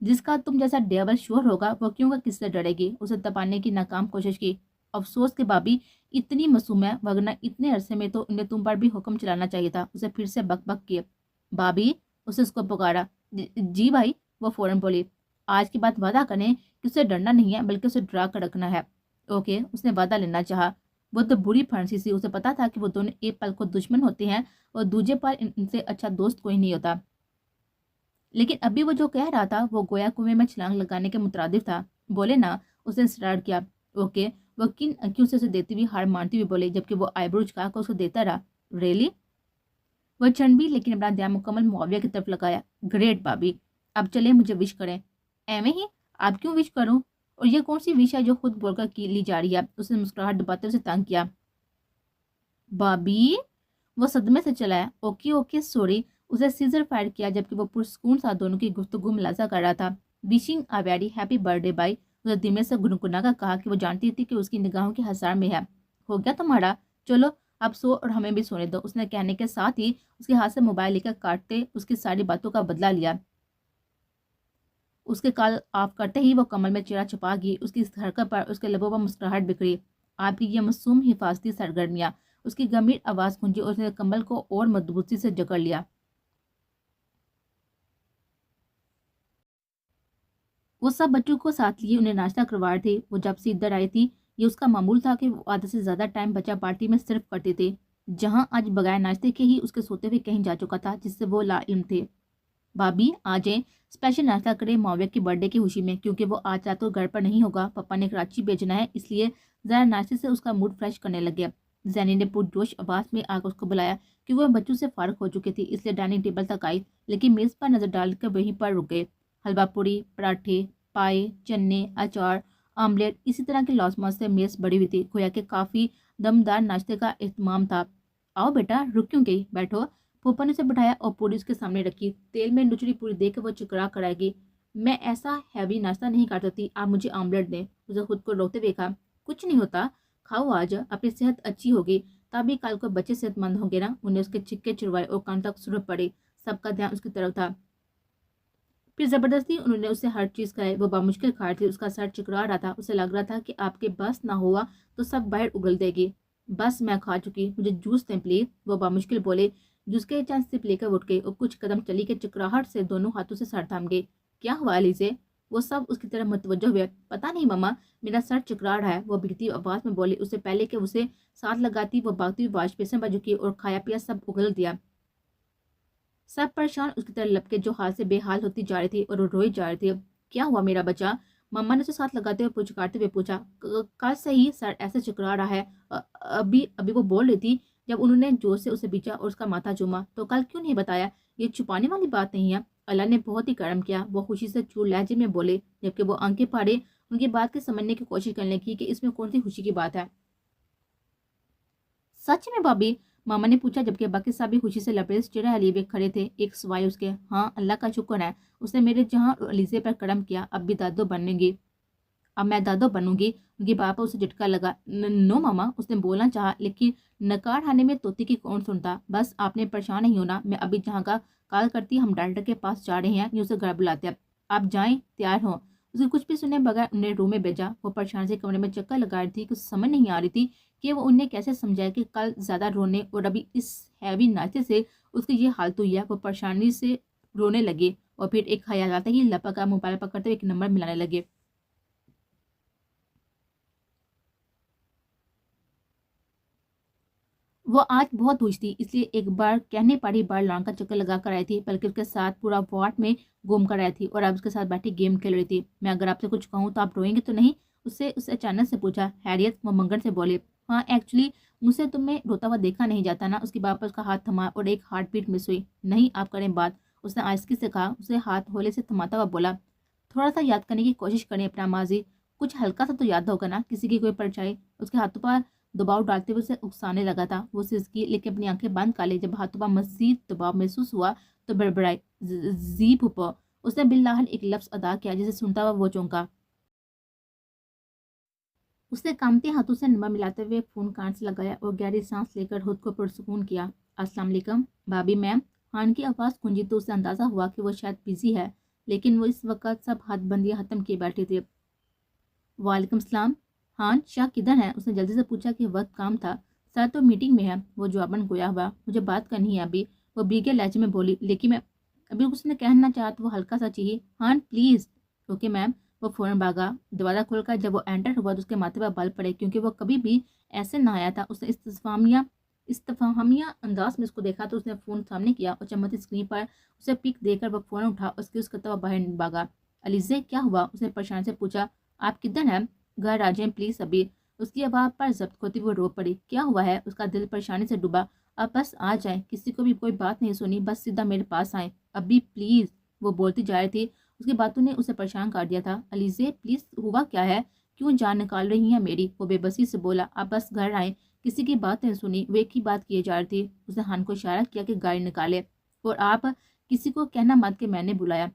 جس کا تم جیسا ڈیول شور ہوگا وہ کیوں کا کس سے ڈرے گی؟ اسے تپانے کی ناکام کوشش کی۔ افسوس کہ بابی اتنی معصوم ہے، ورنہ اتنے عرصے میں تو انہیں تم پر بھی حکم چلانا چاہیے تھا۔ اسے پھر سے بک بک کیے۔ بابی، اسے اس کو پکارا۔ جی بھائی، وہ فوراً بولی۔ آج کے بعد وعدہ کریں کہ اسے ڈرنا نہیں ہے بلکہ اسے ڈرا کر رکھنا ہے۔ اوکے، اس نے وعدہ لینا چاہا۔ وہ تو بری پھنسی سی، اسے پتا تھا کہ وہ دونوں ایک پل کو دشمن ہوتے ہیں اور دوسرے پل ان سے اچھا دوست کوئی نہیں ہوتا، لیکن ابھی وہ جو کہہ رہا تھا وہ گویا کنویں میں چھلانگ لگانے کے مترادف تھا۔ بولے نا، اس نے اسٹارٹ کیا۔ اوکے، وہ کن انکیوں سے اسے دیتی ہوئی ہار مانتی ہوئی بولے، جبکہ وہ آئی برو جھکا کر اسے دیتا رہا۔ ریلی؟ وہ چند بھی لیکن اپنا دھیان مکمل معاویہ کی طرف لگایا۔ گریٹ بابی، اب چلیں مجھے وش کریں۔ ایویں ہی؟ آپ کیوں وش کروں؟ اور یہ کون سی وش ہے جو خود بول کر کی لی جا رہی ہے؟ اس نے مسکراہٹ دباتے اسے تنگ کیا۔ بابی، وہ صدمے سے چلا ہے۔ اوکے اوکے سوری، اسے سیزر فائر کیا جبکہ وہ پرسکون ساتھ دونوں کی گفتگو ملازہ کر رہا تھا۔ Wishing a very happy birth day by, اسے دھیمے سے گنگنا کر کہا کہ وہ جانتی تھی کہ اس کی نگاہوں کے حصار میں ہے۔ ہو گیا تمہارا؟ چلو اب سو اور ہمیں بھی سونے دو، اس نے کہنے کے ساتھ ہی اس کے ہاتھ سے موبائل لے کر کاٹتے اس کی ساری باتوں کا بدلہ لیا۔ اس کے کال آف کرتے ہی وہ کمل میں چہرہ چھپا گئی۔ اس کی حرکت پر اس کے لبوں پر مسکراہٹ بکھری۔ آپ کی یہ معصوم حفاظتی سرگرمیاں، اس کی گمبھیر آواز گونجی اور اس نے کمل کو اور مضبوطی سے جکڑ لیا۔ وہ سب بچوں کو ساتھ لیے انہیں ناشتہ کروا رہے تھے۔ وہ جب سے ادھر آئی تھی یہ اس کا معمول تھا کہ وہ آدھے سے زیادہ ٹائم بچہ پارٹی میں صرف کرتے تھے، جہاں آج بغیر ناشتے کے ہی اس کے سوتے ہوئے کہیں جا چکا تھا جس سے وہ لا علم تھے۔ بابی آ جائیں، اسپیشل ناشتہ کرے معاویہ کی برتھ ڈے کی خوشی میں، کیونکہ وہ آج رات کو گھر پر نہیں ہوگا، پاپا نے کراچی بھیجنا ہے، اس لیے ذرا ناشتے سے اس کا موڈ فریش کرنے لگے۔ زینی نے پرجوش آواز میں آ کر اس کو بلایا کیونکہ وہ بچوں سے فارغ ہو چکی تھی، اس لیے ڈائننگ ٹیبل تک آئی لیکن میز پر نظر ڈال کر وہیں پر رک گئے۔ حلوہ پوری، پراٹھے، پائے، چنے، اچار، آملیٹ، اسی طرح کے لازمات سے میز بڑی ہوئی تھی، گویا کہ کافی دمدار ناشتے کا اہتمام تھا۔ آؤ بیٹا، رک کیوں گئی، بیٹھو۔ پھوپھا نے اسے بٹھایا اور پوری اس کے سامنے رکھی۔ تیل میں نچڑی پوری دے کے وہ چکرا کر آئے گی۔ میں ایسا ہیوی ناشتہ نہیں کر سکتی، آپ مجھے آملیٹ دیں۔ اسے خود کو روتے ہوئے کہا۔ کچھ نہیں ہوتا، کھاؤ، آج اپنی صحت اچھی ہوگی تبھی کل کو بچے صحت مند ہوں گے نا۔ انہیں اس کے چکے چروائے اور کان تک سرخ پڑے، سب کا دھیان اس کی طرف تھا۔ پھر زبردستی انہوں نے اسے ہر چیز کھائی۔ وہ بامشکل کھا رہی تھی، اس کا سر چکرا رہا تھا، اسے لگ رہا تھا کہ آپ کے بس نہ ہوا تو سب باہر اگل دے گی۔ بس میں کھا چکی، مجھے جوس دیں پلیز، وہ بامشکل بولے۔ جوس کے چند سپ لے کر اٹھ گئی اور کچھ قدم چلی کہ چکراہٹ سے دونوں ہاتھوں سے سر تھام گئی۔ کیا ہوا علیزے؟ وہ سب اس کی طرف متوجہ ہوئے۔ پتہ نہیں مما، میرا سر چکرا رہا ہے، وہ بھیگتی آواز میں بولی۔ اس سے پہلے کہ اسے ساتھ لگاتی وہ بھاگتی ہوئی واش بیسن پر جھکی اور کھایا پیا سب اگل دیا۔ سب پریشان اس کی طرح لپکے جو حال سے بے حال ہوتی جا رہی تھی اور روئی جا رہی تھی۔ کیا ہوا میرا بچہ؟ مما نے اسے ساتھ لگاتے ہوئے پچکارتے ہوئے پوچھا۔ کل سے ہی سر ایسے چکرا رہا ہے۔ ابھی وہ بول رہی تھی جب انہوں نے جوش سے اسے بیچا اور اس کا ماتھا چوما۔ تو کل کیوں نہیں بتایا؟ یہ چھپانے والی بات نہیں ہے، اللہ نے بہت ہی کرم کیا، وہ خوشی سے چور لہجے میں بولے جبکہ وہ آنکھیں پھاڑے ان کی بات کے سمجھنے کی کوشش کرنے لگی کہ اس میں کون سی خوشی کی بات ہے۔ سچ میں بابی؟ ماما نے پوچھا جبکہ باقی سب بھی خوشی سے لبریز چہرہ لیے ہوئے کھڑے تھے، ایک سوائے اس کے۔ ہاں اللہ کا شکر ہے، اس نے میرے جہاں اور علیزے پر کرم کیا، اب بھی دادو بننے گی، اب میں دادو بنوں گی۔ ان کی بات پر اسے جھٹکا لگا۔ نو ماما، اس نے بولنا چاہا لیکن نکار خانے میں طوطی کی کون سنتا۔ بس آپ نے پریشان نہیں ہونا، میں ابھی جہاں کا کال کرتی ہم ڈاکٹر کے پاس جا رہے ہیں، یہ اسے گھر بلاتے ہیں، آپ جائیں تیار ہوں۔ اسے کچھ بھی سنے بغیر انہیں روم میں بھیجا۔ وہ پریشان سے کمرے میں چکر لگا رہی تھی کہ سمجھ نہیں آ رہی تھی کہ وہ انہیں کیسے سمجھائے کہ کل زیادہ رونے اور ابھی اس ہیوی ناشتے سے اس کی یہ حالت ہوئی ہے۔ وہ پریشانی سے رونے لگے اور پھر ایک خیال آتے ہی لپکا موبائل پکڑتے ہوئے ایک نمبر ملانے لگے۔ وہ آج بہت خوش تھی، اس لیے ایک بار کہنے پڑی بار لان کا چکر لگا کر آئی تھی، بلکہ اس کے ساتھ پورا وارڈ میں گھوم کر آئی تھی اور اب اس کے ساتھ بیٹھی گیم کھیل رہی تھی۔ میں اگر آپ سے کچھ کہوں تو آپ روئیں گے تو نہیں؟ اسے اچانک سے پوچھا۔ خیریت؟ وہ منگن سے بولے۔ ہاں ایکچولی مجھ سے تمہیں روتا ہوا دیکھا نہیں جاتا نا۔ اس کی بات پر اس کا ہاتھ تھما اور ایک ہارٹ بیٹ مس ہوئی۔ نہیں آپ کریں بات، اس نے آہستگی سے کہا۔ اسے ہاتھ ہولے سے تھماتا ہوا بولا۔ تھوڑا سا یاد کرنے کی کوشش کریں اپنا ماضی، کچھ ہلکا سا تو یاد ہوگا نا، کسی کی کوئی پرچھائی۔ اس کے ہاتھوں پر دباؤ ڈالتے ہوئے اسے اکسانے لگا تھا۔ وہ سسکی لیکن اپنی آنکھیں بند کر لی۔ جب ہاتھوں پر مزید دباؤ محسوس ہوا تو بڑبڑائی۔ زی پھوپھو، اس نے باللاحل ایک لفظ ادا کیا جسے سنتا ہوا وہ چونکا۔ اس نے کامتے ہاتھوں سے نمبر ملاتے ہوئے فون کان سے لگایا اور گہری سانس لے کر خود کو پرسکون کیا۔ السلام علیکم بھابھی میم، خان کی آواز گونجی تو اسے اندازہ ہوا کہ وہ شاید بزی ہے، لیکن وہ اس وقت سب ہاتھ بندیاں ختم کیے بیٹھے تھے۔ وعلیکم السلام۔ ہاں شاہ کدھر ہے؟ اس نے جلدی سے پوچھا کہ وقت کام تھا۔ سر تو میٹنگ میں ہے، وہ جواباً گویا ہوا۔ مجھے بات کرنی ہے ابھی، وہ بھیگے لہجے میں بولی، لیکن میں ابھی اس نے کہنا چاہا تو وہ ہلکا سا چیخی، ہاں پلیز۔ Okay ma'am. وہ فوراً بھاگا۔ دروازہ کھول کر جب وہ انٹر ہوا تو اس کے ماتھے پر بال پڑے، کیونکہ وہ کبھی بھی ایسے نہ آیا تھا۔ اس نے استفہامیہ انداز میں اس کو دیکھا تو اس نے فون سامنے کیا اور چمکتی اسکرین پر اسے پک دے کر وہ فوراً اٹھا اور اس کرتا ہوا باہر بھاگا۔ علیزے کیا ہوا؟ اس نے پریشانی سے پوچھا۔ آپ کدھر ہیں؟ گھر آ جائیں پلیز ابھی۔ اس کی آواز پر ضبط ہوتی وہ رو پڑی۔ کیا ہوا ہے؟ اس کا دل پریشانی سے ڈوبا۔ اب بس آ جائیں، کسی کو بھی کوئی بات نہیں سنی، بس سیدھا میرے پاس آئیں ابھی پلیز۔ وہ بولتی جا رہی تھی، اس کی باتوں نے اسے پریشان کر دیا تھا۔ علیزے پلیز ہوا کیا ہے؟ کیوں جان نکال رہی ہیں میری؟ وہ بے بسی سے بولا۔ آپ بس گھر آئیں، کسی کی بات نہیں سنی، وہ ایک ہی بات کیے جا رہی تھی۔ اس نے ہان کو اشارہ کیا کہ گاڑی نکالے، اور آپ کسی کو کہنا مت کہ میں نے بلایا۔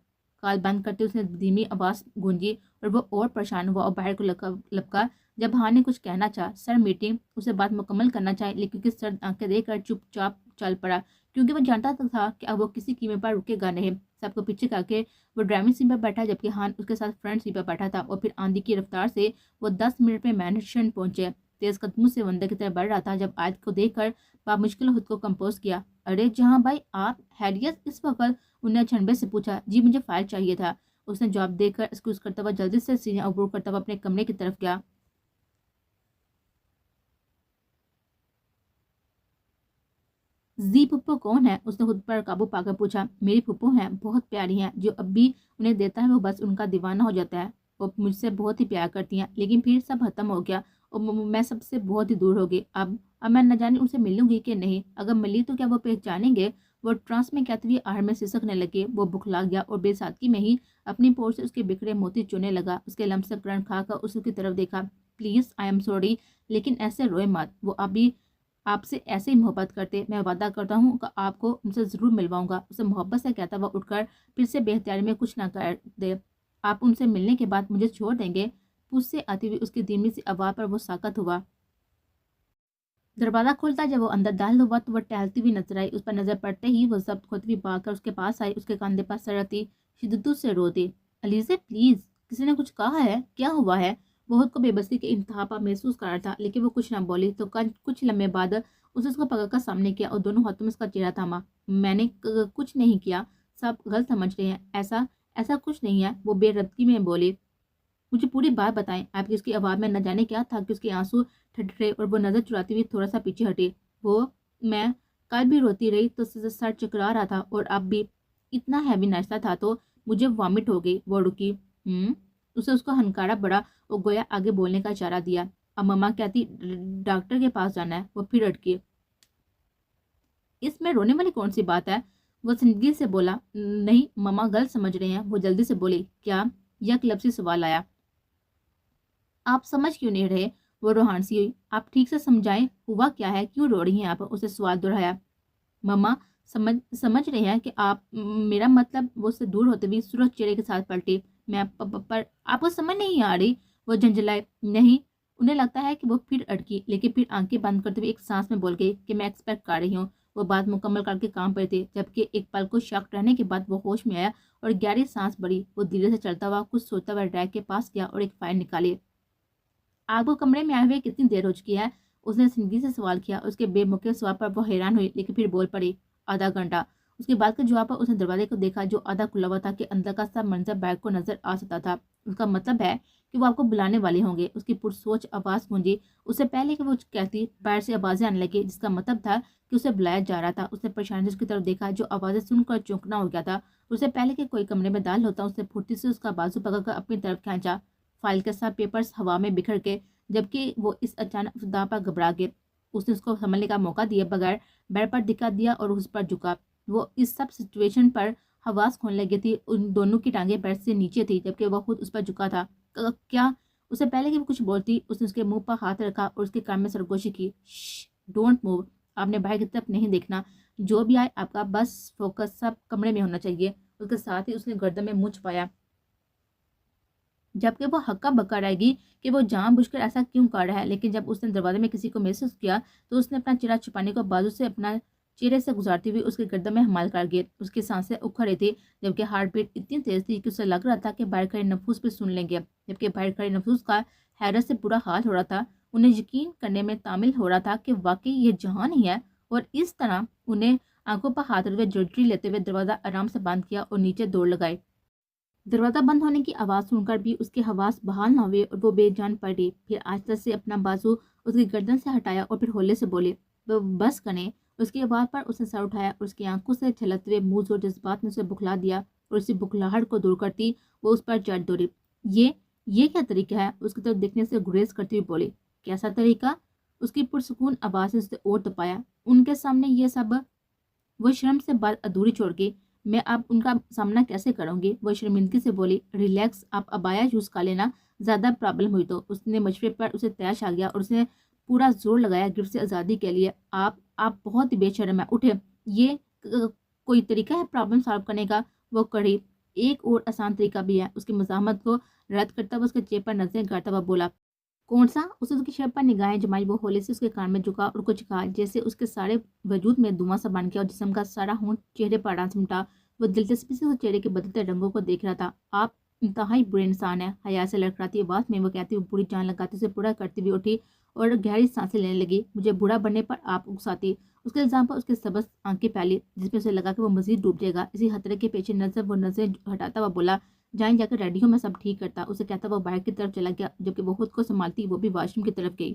کال بند کرتے اس نے دھیمی آواز گونجی اور وہ اور پریشان ہوا اور باہر کو لپکا۔ جب ہان نے کچھ کہنا چاہا، سر میٹنگ، اسے بات مکمل کرنا چاہے، لیکن کیونکہ سر آنکھیں دے کر چپ چاپ چل پڑا، کیونکہ وہ جانتا تھا کہ اب وہ کسی قیمت پر رکے گا نہیں۔ سب کو پیچھے کر کے وہ ڈرائیونگ سیٹ پر بیٹھا، جبکہ ہان اس کے ساتھ فرنٹ سیٹ پر بیٹھا تھا، اور پھر آندھی کی رفتار سے وہ 10 منٹ میں مینشن پہنچے۔ تیز قدموں سے اندر کی طرف بڑھ رہا تھا جب عائد کو دیکھ کر بامشکل خود کو کمپوز کیا۔ ارے جہاں بھائی، آپ خیریت؟ اس وقت انہوں نے چھنبے سے پوچھا۔ جی مجھے فائل چاہیے تھا، اس نے جواب دے کر اسکوز کرتا ہوا جلدی سے سینے عبور کرتا ہوا اپنے کمرے کی طرف گیا۔ زی پھپھو کون ہے؟ اس نے خود پر قابو پا کر پوچھا۔ میری پھپھو ہیں، بہت پیاری ہیں، جو اب بھی انہیں دیتا ہے وہ بس ان کا دیوانہ ہو جاتا ہے۔ وہ مجھ سے بہت ہی پیار کرتی ہیں، لیکن پھر سب ختم ہو گیا اور میں سب سے بہت ہی دور ہو گئی۔ اب میں نہ جانے ان سے ملوں گی کہ نہیں۔ اگر ملی تو کیا وہ پہچانیں گے؟ وہ ٹرانس میں کہتے ہوئے آہر میں سسکنے لگے۔ وہ بکھلا گیا اور بے سادگی میں ہی اپنی پور سے اس کے بکھرے موتی چونے لگا۔ اس کے لمس کرن کھا کر اس کی طرف دیکھا۔ پلیز آئی ایم سوری، لیکن ایسے روئے مت، وہ ابھی آپ سے ایسے ہی محبت کرتے۔ میں وعدہ کرتا ہوں کہ آپ کو ان سے ضرور ملواؤں گا۔ اسے محبت سے کہتا ہوا اٹھ کر پھر سے بے اختیاری میں کچھ نہ کر دے۔ آپ ان سے ملنے کے بعد مجھے چھوڑ دیں گے؟ پوچھ سے آتی ہوئی اس کی دھیمی سی آواز پر وہ ساکت ہوا۔ دروازہ کھولتا جب وہ اندر داخل ہوا تو وہ ٹہلتی ہوئی نظر آئی۔ اس پر نظر پڑتے ہی وہ ضبط ہوتی ہوئی بھاگ کر اس کے پاس آئی، اس کے کاندھے پر سر رکھتی شدت سے روتی۔ علیزے پلیز، کسی نے کچھ کہا ہے؟ کیا ہوا ہے؟ وہ خود کو بے بسی کے انتہا پر محسوس کر رہا تھا، لیکن وہ کچھ نہ بولی تو کچھ لمحے بعد اس کو پکڑ کر سامنے کیا اور دونوں ہاتھوں میں اس کا چہرہ تھاما۔ میں نے کچھ نہیں کیا، سب غلط سمجھ رہے ہیں، ایسا کچھ نہیں ہے، وہ بے ربطی میں بولی۔ مجھے پوری بات بتائیں۔ آپ کی اس کی آواز میں نہ جانے کیا تھا کہ اس کے آنسو ٹھٹرے اور وہ نظر چراتی ہوئی تھوڑا سا پیچھے ہٹی۔ میں کل بھی روتی رہی تو سر چکرا رہا تھا اور اب بھی اتنا ہیوی ناشتہ تھا تو مجھے وامٹ ہو گئی۔ وہ رکی۔ اسے اس کو ہنکارا بڑا اور گویا آگے بولنے کا اشارہ دیا۔ اب مما کہتی ڈاکٹر کے پاس جانا ہے۔ وہ پھر اٹکی۔ اس میں رونے والی کون سی بات ہے؟ وہ سنجیدگی سے بولا۔ نہیں مما غلط سمجھ رہے ہیں۔ وہ جلدی سے بولی۔ کیا؟ یک لفظی سوال آیا۔ آپ سمجھ کیوں نہیں رہے؟ وہ روحان سی ہوئی۔ آپ ٹھیک سے سمجھائیں، ہوا کیا ہے، کیوں رو رہی ہیں آپ؟ اسے سوال دہرایا۔ مما سمجھ رہے ہیں کہ آپ میرا مطلب؟ وہ اس سے دور ہوتے بھی سرخ چہرے کے ساتھ پلٹی۔ میں پر آپ کو سمجھ نہیں آ رہی؟ وہ جھنجھلائے۔ نہیں۔ انہیں لگتا ہے کہ وہ پھر اٹکی، لیکن پھر آنکھیں بند کرتے ہوئے ایک سانس میں بول گئی کہ میں ایکسپیکٹ کر رہی ہوں۔ وہ بات مکمل کر کے کام پر تھے، جبکہ ایک پل کو شاک رہنے کے بعد وہ ہوش میں آیا اور گہری سانس بڑی۔ وہ دھیرے سے چلتا ہوا کچھ سوچتا ہوا ریک کے پاس گیا اور ایک فائل نکالی۔ آپ کو کمرے میں آئے ہوئے کتنی دیر ہو چکی ہے؟ اس نے سنجیدگی سے سوال کیا۔ اس کے بے موقع سوال پر وہ حیران ہوئی، لیکن پھر بول پڑی۔ آدھا گھنٹہ۔ اس کی بات کا جواب پر اس نے دروازے کو دیکھا جو آدھا کھلا ہوا تھا کہ اندر کا سب منظر بیگ کو نظر آ سکتا تھا۔ اس کا مطلب ہے کہ وہ آپ کو بلانے والے ہوں گے۔ اس کی پرسوچ آواز گونجی۔ اس سے پہلے کہ وہ کہتی باہر سے آوازیں آنے لگی، جس کا مطلب تھا کہ اسے بلایا جا رہا تھا۔ اس نے پریشانی سے اس کی طرف دیکھا جو آوازیں سن کر چونکنا ہو گیا تھا۔ اس سے پہلے کہ کوئی کمرے میں داخل ہوتا، اس نے پھرتی سے اس کا بازو پکڑ کر اپنی طرف کھینچا، فائل کے ساتھ پیپرز ہوا میں بکھر کے، جبکہ وہ اس اچانک افسردہ پر گھبرا گئے۔ اس نے اس کو سنبھلنے کا موقع دیے بغیر بیڈ پر دھکا دیا اور اس پر جھکا۔ وہ اس سب سچویشن پر حواس کھونے لگی تھی۔ ان دونوں کی ٹانگیں بیڈ سے نیچے تھی، جبکہ وہ خود اس پر جھکا تھا۔ کیا؟ اس سے پہلے کہ وہ کچھ بولتی، اس نے اس کے منہ پر ہاتھ رکھا اور اس کے کان میں سرگوشی کی۔ شش، ڈونٹ موو، آپ نے باہر کی طرف نہیں دیکھنا، جو بھی آئے آپ کا بس فوکس سب کمرے میں ہونا چاہیے۔ اس کے ساتھ ہی اس نے گردن میں منہ چھپایا، جبکہ وہ ہکا بکا رہے گی کہ وہ جان بوجھ کر ایسا کیوں کر رہا ہے۔ لیکن جب اس نے دروازے میں کسی کو محسوس کیا تو اس نے اپنا چہرہ چھپانے کو بازو سے اپنا چہرے سے گزارتی ہوئی اس کے گردن میں ہمال کر گئی. اس کی سانسیں اکھڑ رہی تھی جبکہ ہارٹ بیٹ اتنی تیز تھی کہ اسے لگ رہا تھا کہ باہر کھڑے نفوس بھی سن لیں گے. جبکہ باہر کھڑے نفوس کا حیرت سے برا حال ہو رہا تھا. انہیں یقین کرنے میں تعمیل ہو رہا تھا کہ واقعی یہ جہان ہی ہے. اور اس طرح انہیں آنکھوں پر ہاتھ رکھتے ہوئے جھرجھری لیتے ہوئے دروازہ آرام سے بند کیا اور نیچے دوڑ لگائے. دروازہ بند ہونے کی آواز سن کر بھی اس کے حواس بحال نہ ہوئے اور وہ بے جان پڑ گئی. پھر آہستہ سے اپنا بازو اس کی گردن سے ہٹایا اور پھر ہولے سے بولے. وہ بس کریں. اس کی آواز پر اس نے سر اٹھایا اور اس کی آنکھوں سے چھلکتے ہوئے منہ اور جذبات نے اسے بکھلا دیا اور اسی بکھلاہٹ کو دور کرتی وہ اس پر چڑھ دوڑی. یہ کیا طریقہ ہے؟ اس کی طرف دیکھنے سے گریز کرتی ہوئی بولی. کیسا طریقہ؟ اس کی پرسکون آواز سے اسے اور تپایا. ان کے سامنے یہ سب؟ وہ شرم سے بات ادھوری چھوڑ گئی. میں اب ان کا سامنا کیسے کروں گی؟ وہ شرمندگی سے بولی. ریلیکس، آپ ابایا یوز کر لینا، زیادہ پرابلم ہوئی تو. اس نے مشورے پر اسے تیش آ گیا اور اس نے پورا زور لگایا گرفت سے آزادی کے لیے. آپ بہت ہی بے شرم ہے. اٹھے. یہ کوئی طریقہ ہے پرابلم سالو کرنے کا؟ وہ کڑی. ایک اور آسان طریقہ بھی ہے. اس کی مزاحمت کو رد کرتا ہوا اس کے چہرے پر نظریں گاڑتا ہوا بولا. کون سا؟ اس کی شرط پر نگاہیں جمائی. وہ ہولے سے اس کے کان میں جھکا اور کچھ کہا جیسے اس کے سارے وجود میں دھواں سا بن گیا اور جسم کا سارا خون چہرے پر ڈانس مٹا. وہ دلچسپی سے اس چہرے کے بدلتے رنگوں کو دیکھ رہا تھا. آپ انتہائی برے انسان ہیں. حیا سے لڑکھڑاتی آواز میں وہ کہتی ہوئی پوری جان لگاتی اسے پورا کرتی ہوئی اٹھی اور گہری سانسیں لینے لگی. مجھے بوڑھا بننے پر آپ اکساتی. اس کے الزام پر اس کے سبز آنکھیں پھیلی جس میں اسے لگا کہ وہ مزید ڈوب جائے گا. اسی خطرے کے پیش نظر وہ نظریں ہٹاتا ہوا بولا. جائیں جا کر ریڈیو میں سب ٹھیک کرتا. اسے کہتا وہ باہر کی طرف چلا گیا جبکہ وہ خود کو سنبھالتی وہ بھی واش روم کی طرف گئی.